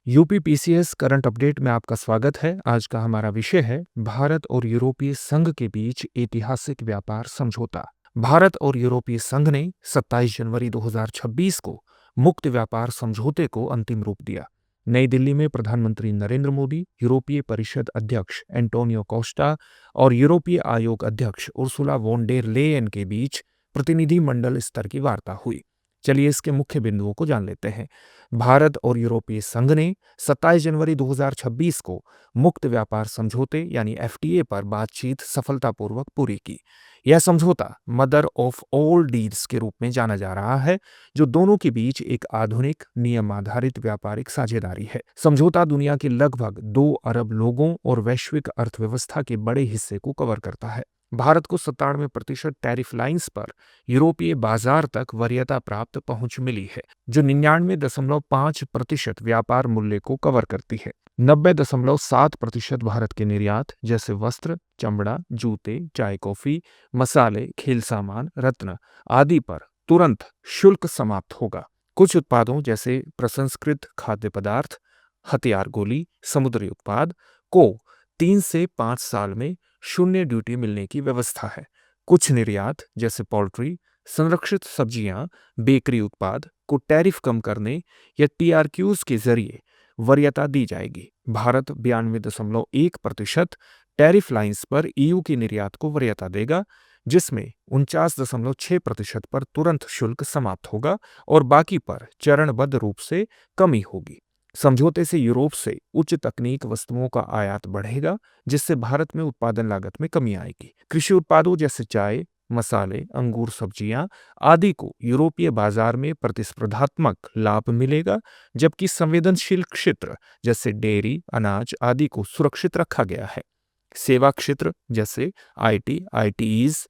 UP PCS current update में आपका स्वागत है। आज का हमारा विषय है भारत और यूरोपीय संघ के बीच ऐतिहासिक व्यापार समझौता। भारत और यूरोपीय संघ ने 27 जनवरी 2026 को मुक्त व्यापार समझौते को अंतिम रूप दिया। नई दिल्ली में प्रधानमंत्री नरेंद्र मोदी, यूरोपीय परिषद अध्यक्ष एंटोनियो कोस्टा और यूरोपीय आयोग अध्यक्ष उर्सुला वॉन डेर लेयन के बीच प्रतिनिधिमंडल स्तर की वार्ता हुई। चलिए इसके मुख्य बिंदुओं को जान लेते हैं। भारत और यूरोपीय संघ ने 27 जनवरी 2026 को मुक्त व्यापार समझौते यानी एफटीए पर बातचीत सफलतापूर्वक पूरी की। यह समझौता मदर ऑफ ऑल डील्स के रूप में जाना जा रहा है, जो दोनों के बीच एक आधुनिक नियम आधारित व्यापारिक साझेदारी है। समझौता दुनिया के लगभग 2 अरब लोगों और वैश्विक अर्थव्यवस्था के बड़े हिस्से को कवर करता है। भारत को 97% टैरिफ लाइन्स पर यूरोपीय बाजार तक वरीयता प्राप्त पहुंच मिली है, जो 99.5% व्यापार मूल्य को कवर करती है। 90.7% भारत के निर्यात जैसे वस्त्र, चमड़ा, जूते, चाय कॉफी, मसाले, खेल सामान, रत्न आदि पर तुरंत शुल्क समाप्त होगा। कुछ उत्पादों जैसे प्रसंस्कृत खाद्य पदार्थ, हथियार गोली, समुद्री उत्पाद को 3 से 5 साल में शून्य ड्यूटी मिलने की व्यवस्था है। कुछ निर्यात जैसे पोल्ट्री, संरक्षित सब्जियां, बेकरी उत्पाद को टैरिफ कम करने या टीआरक्यूज के जरिए वरीयता दी जाएगी। भारत 92.1% टैरिफ लाइन्स पर ईयू की निर्यात को वरीयता देगा, जिसमें 49.6% पर तुरंत शुल्क समाप्त होगा और बाकी पर चरणबद्ध रूप से कमी होगी। समझौते से यूरोप से उच्च तकनीक वस्तुओं का आयात बढ़ेगा, जिससे भारत में उत्पादन लागत में कमी आएगी। कृषि उत्पादों जैसे चाय, मसाले, अंगूर, सब्जियां आदि को यूरोपीय बाजार में प्रतिस्पर्धात्मक लाभ मिलेगा, जबकि संवेदनशील क्षेत्र जैसे डेयरी, अनाज आदि को सुरक्षित रखा गया है। सेवा क्षेत्र जैसे आईटी, आईटीईज,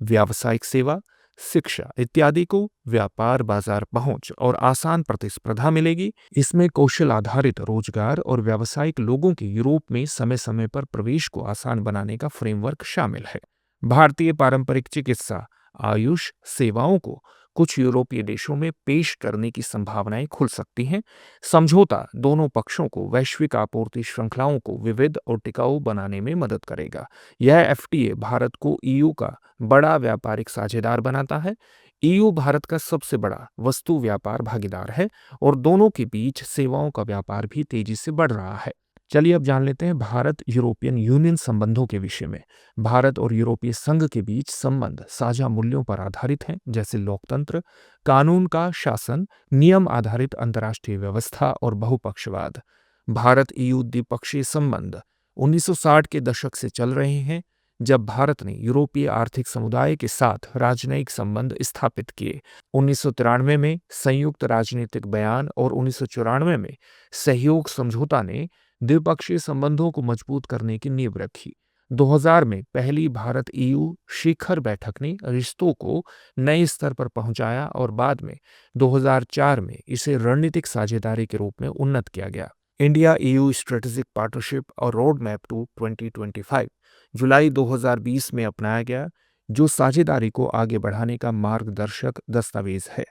व्यावसायिक सेवा, शिक्षा इत्यादि को व्यापार बाजार पहुंच और आसान प्रतिस्पर्धा मिलेगी। इसमें कौशल आधारित रोजगार और व्यावसायिक लोगों के यूरोप में समय समय पर प्रवेश को आसान बनाने का फ्रेमवर्क शामिल है। भारतीय पारंपरिक चिकित्सा, आयुष सेवाओं को कुछ यूरोपीय देशों में पेश करने की संभावनाएं खुल सकती हैं। समझौता दोनों पक्षों को वैश्विक आपूर्ति श्रृंखलाओं को विविध और टिकाऊ बनाने में मदद करेगा। यह एफटीए भारत को ईयू का बड़ा व्यापारिक साझेदार बनाता है। ईयू भारत का सबसे बड़ा वस्तु व्यापार भागीदार है और दोनों के बीच सेवाओं का व्यापार भी तेजी से बढ़ रहा है। चलिए अब जान लेते हैं भारत यूरोपियन यूनियन संबंधों के विषय में। भारत और यूरोपीय संघ के बीच संबंध साझा मूल्यों पर आधारित हैं, जैसे लोकतंत्र, कानून का शासन, नियम आधारित अंतर्राष्ट्रीय व्यवस्था और बहुपक्षवाद। भारत ईयू द्विपक्षीय संबंध 1960 के दशक से चल रहे हैं, जब भारत ने यूरोपीय आर्थिक समुदाय के साथ राजनयिक संबंध स्थापित किए। 1993 में संयुक्त राजनीतिक बयान और 1994 में सहयोग समझौता ने द्विपक्षीय संबंधों को मजबूत करने की नींव रखी। 2000 में पहली भारत ईयू शिखर बैठक ने रिश्तों को नए स्तर पर पहुंचाया और बाद में 2004 में इसे रणनीतिक साझेदारी के रूप में उन्नत किया गया। इंडिया ईयू स्ट्रेटेजिक पार्टनरशिप और रोड मैप टू 2025 जुलाई 2020 में अपनाया गया, जो साझेदारी को आगे बढ़ाने का मार्गदर्शक दस्तावेज है।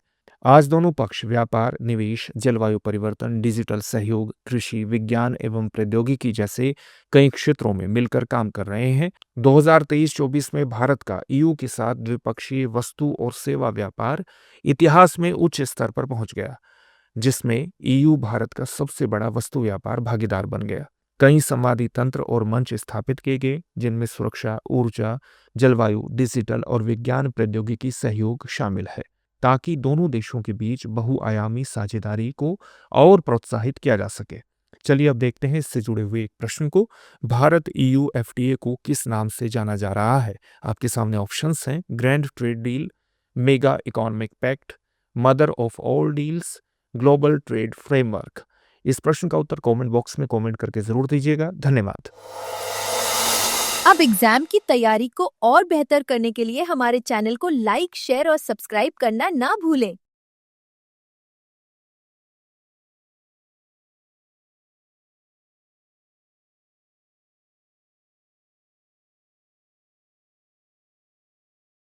आज दोनों पक्ष व्यापार, निवेश, जलवायु परिवर्तन, डिजिटल सहयोग, कृषि, विज्ञान एवं प्रौद्योगिकी जैसे कई क्षेत्रों में मिलकर काम कर रहे हैं। 2023-24 में भारत का ईयू के साथ द्विपक्षीय वस्तु और सेवा व्यापार इतिहास में उच्च स्तर पर पहुंच गया, जिसमें ईयू भारत का सबसे बड़ा वस्तु व्यापार भागीदार बन गया। कई संवादी तंत्र और मंच स्थापित किए गए, जिनमें सुरक्षा, ऊर्जा, जलवायु, डिजिटल और विज्ञान प्रौद्योगिकी सहयोग शामिल है, ताकि दोनों देशों के बीच बहुआयामी साझेदारी को और प्रोत्साहित किया जा सके। चलिए अब देखते हैं इससे जुड़े हुए एक प्रश्न को। भारत ईयू एफटीए को किस नाम से जाना जा रहा है? आपके सामने ऑप्शंस हैं: grand trade deal, mega economic pact, mother of all deals, global trade framework. इस प्रश्न का उत्तर कमेंट बॉक्स में कमेंट करके जरूर दीजिएगा। धन्यवाद। अब एग्जाम की तैयारी को और बेहतर करने के लिए हमारे चैनल को लाइक, शेयर और सब्सक्राइब करना ना भूलें।